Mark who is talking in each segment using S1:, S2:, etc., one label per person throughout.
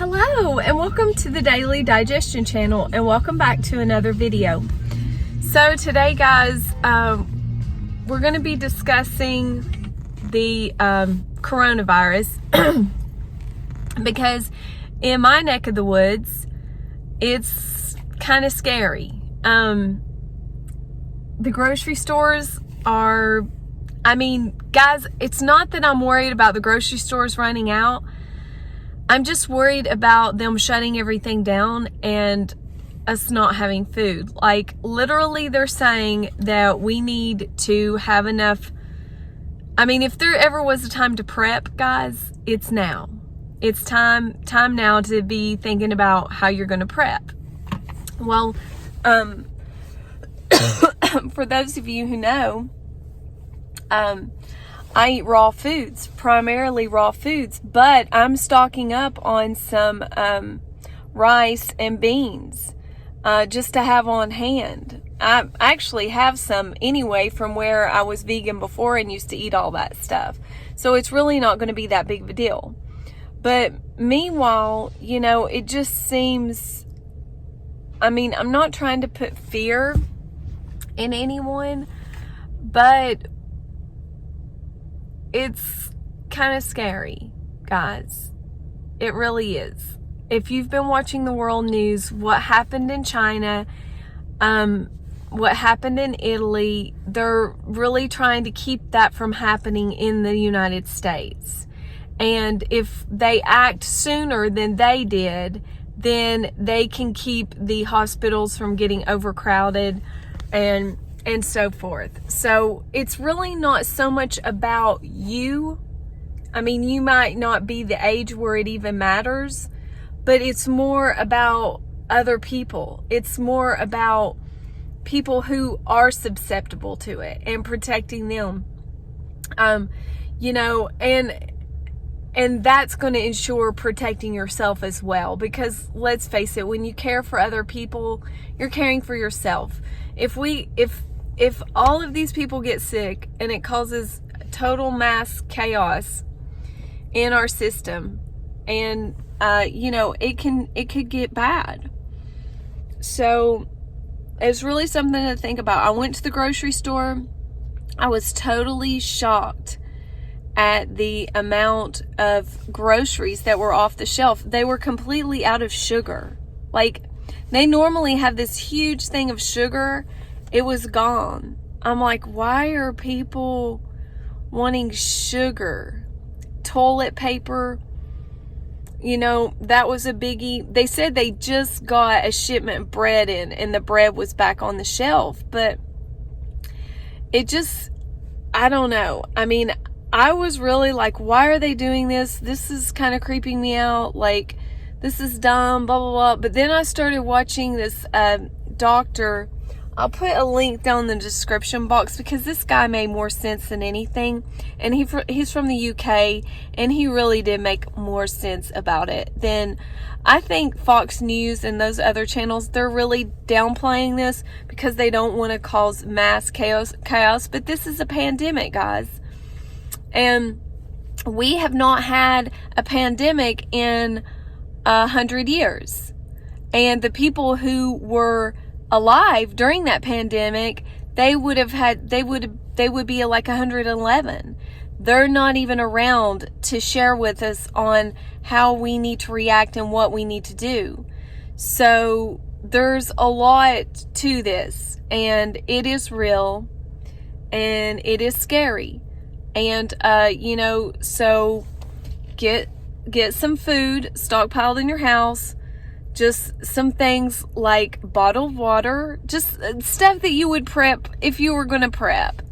S1: Hello and welcome to the Daily Digestion channel, and welcome back to another video. So today, guys, we're going to be discussing the coronavirus because in my neck of the woods it's kind of scary. The grocery stores are, guys, it's not that I'm worried about the grocery stores running out. I'm just worried about them shutting everything down and us not having food. Like, literally, they're saying that we need to have enough. If there ever was a time to prep, guys, it's now. It's time now to be thinking about how you're going to prep. Well, for those of you who know, I eat raw foods, primarily raw foods, but I'm stocking up on some rice and beans just to have on hand. I actually have some anyway from where I was vegan before and used to eat all that stuff. So it's really not going to be that big of a deal. But meanwhile, it just seems, I'm not trying to put fear in anyone, but it's kind of scary, guys. It really is. If you've been watching the world news, what happened in China, what happened in Italy, they're really trying to keep that from happening in the United States. And if they act sooner than they did, then they can keep the hospitals from getting overcrowded and so forth. So it's really not so much about you. You might not be the age where it even matters, but it's more about other people. It's more about people who are susceptible to it and protecting them. And that's going to ensure protecting yourself as well, because let's face it, when you care for other people, you're caring for yourself. If all of these people get sick and it causes total mass chaos in our system, and it could get bad. So it's really something to think about. I went to the grocery store. I was totally shocked at the amount of groceries that were off the shelf. They were completely out of sugar. Like, they normally have this huge thing of sugar. It was gone. I'm like, why are people wanting sugar? Toilet paper, that was a biggie. They said they just got a shipment of bread in and the bread was back on the shelf, but I don't know. I was really like, why are they doing this? This is kind of creeping me out. Like, this is dumb, blah, blah, blah. But then I started watching this doctor. I'll put a link down in the description box because this guy made more sense than anything. And he's from the UK, and he really did make more sense about it than I think Fox News and those other channels. They're really downplaying this because they don't want to cause mass chaos. But this is a pandemic, guys. And we have not had a pandemic in 100 years. And the people who were alive during that pandemic, they would be like 111. They're not even around to share with us on how we need to react and what we need to do. So there's a lot to this, and it is real, and it is scary. And so get some food stockpiled in your house. Just some things like bottled water, just stuff that you would prep if you were going to prep,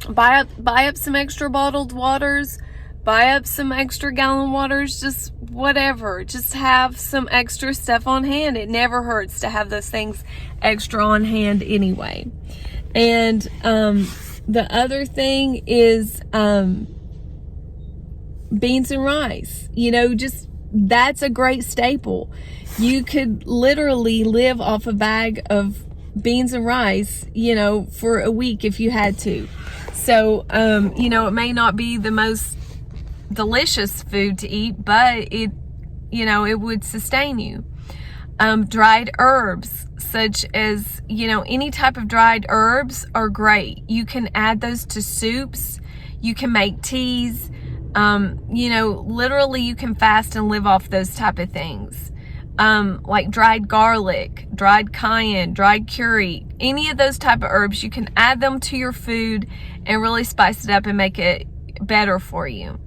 S1: buy up some extra bottled waters, buy up some extra gallon waters, just whatever. Just have some extra stuff on hand. It never hurts to have those things extra on hand anyway. And the other thing is beans and rice. That's a great staple. You could literally live off a bag of beans and rice, for a week if you had to. So, it may not be the most delicious food to eat, but it, you know, it would sustain you. Dried herbs, such as, you know, any type of dried herbs are great. You can add those to soups. You can make teas. You know, literally you can fast and live off those type of things. Like dried garlic, dried cayenne, dried curry, any of those type of herbs, you can add them to your food and really spice it up and make it better for you.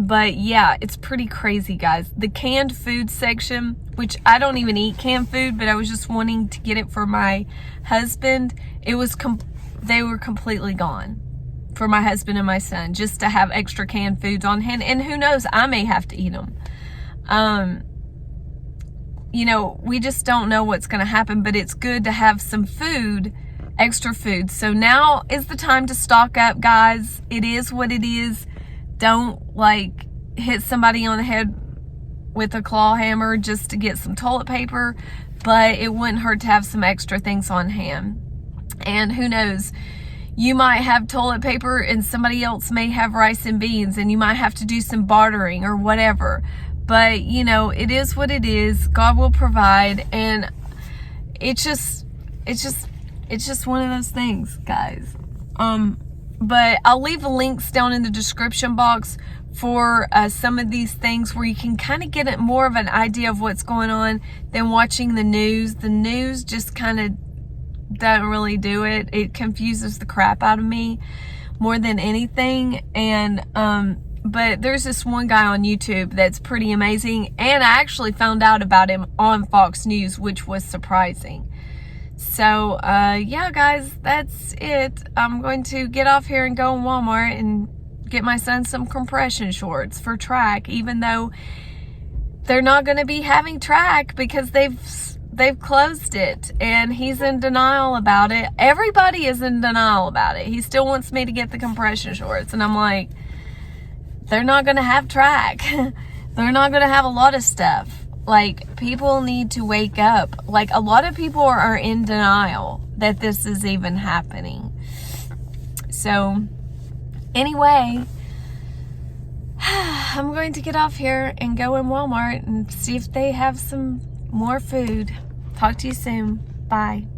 S1: But yeah, it's pretty crazy, guys. The canned food section, which I don't even eat canned food, but I was just wanting to get it for my husband. It was, they were completely gone for my husband and my son, just to have extra canned foods on hand. And who knows, I may have to eat them. You know, we just don't know what's going to happen, but it's good to have some food, extra food. So now is the time to stock up, guys. It is what it is. Don't like hit somebody on the head with a claw hammer just to get some toilet paper, but it wouldn't hurt to have some extra things on hand. And who knows, you might have toilet paper and somebody else may have rice and beans, and you might have to do some bartering or whatever. But you know, it is what it is. God will provide, and it's just one of those things, guys. But I'll leave the links down in the description box for some of these things where you can kind of get more of an idea of what's going on than watching the news. The news just kind of doesn't really do it. It confuses the crap out of me more than anything. And but there's this one guy on YouTube that's pretty amazing, and I actually found out about him on Fox News, which was surprising. So, yeah, guys, that's it. I'm going to get off here and go in Walmart and get my son some compression shorts for track, even though they're not going to be having track because they've closed it, and he's in denial about it. Everybody is in denial about it. He still wants me to get the compression shorts, and I'm like, they're not going to have track. They're not going to have a lot of stuff. Like, people need to wake up. Like, a lot of people are in denial that this is even happening. So, anyway, I'm going to get off here and go in Walmart and see if they have some more food. Talk to you soon. Bye.